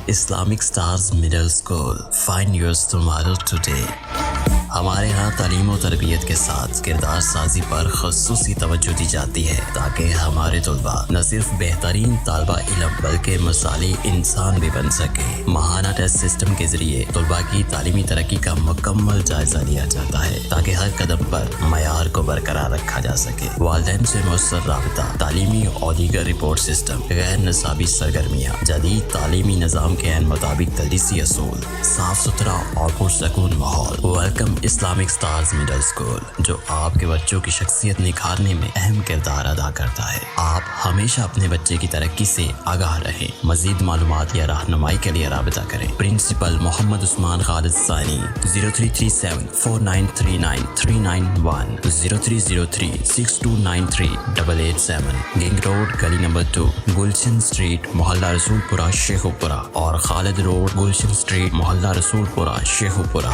Islamic stars middle school, find yours tomorrow today. ہمارے ہاں تعلیم و تربیت کے ساتھ کردار سازی پر خصوصی توجہ دی جاتی ہے تاکہ ہمارے طلباء نہ صرف بہترین طالبہ علم بلکہ مثالی انسان بھی بن سکے۔ ماہانہ ٹیسٹ سسٹم کے ذریعے طلباء کی تعلیمی ترقی کا مکمل جائزہ لیا جاتا ہے تاکہ ہر قدم پر معیار کو برقرار رکھا جا سکے۔ والدین سے مؤثر رابطہ، تعلیمی اور دیگر رپورٹ سسٹم، غیر نصابی سرگرمیاں، جدید تعلیمی نظام کے عین مطابق تدریسی اصول، صاف ستھرا اور پرسکون ماحول۔ Welcome Islamic stars middle school, جو آپ کے بچوں کی شخصیت نکھارنے میں اہم کردار ادا کرتا ہے۔ آپ ہمیشہ اپنے بچے کی ترقی سے آگاہ رہیں۔ مزید معلومات یا رہنمائی کے لیے رابطہ کریں۔ پرنسپل محمد عثمان خالد ثانی، 0337493939 030362938887، گنگ روڈ، گلی نمبر 2، گلشن اسٹریٹ، محلہ رسول پورہ، شیخو پورہ، اور خالد روڈ، گلشن اسٹریٹ، محلہ رسول پورہ، شیخو پورہ۔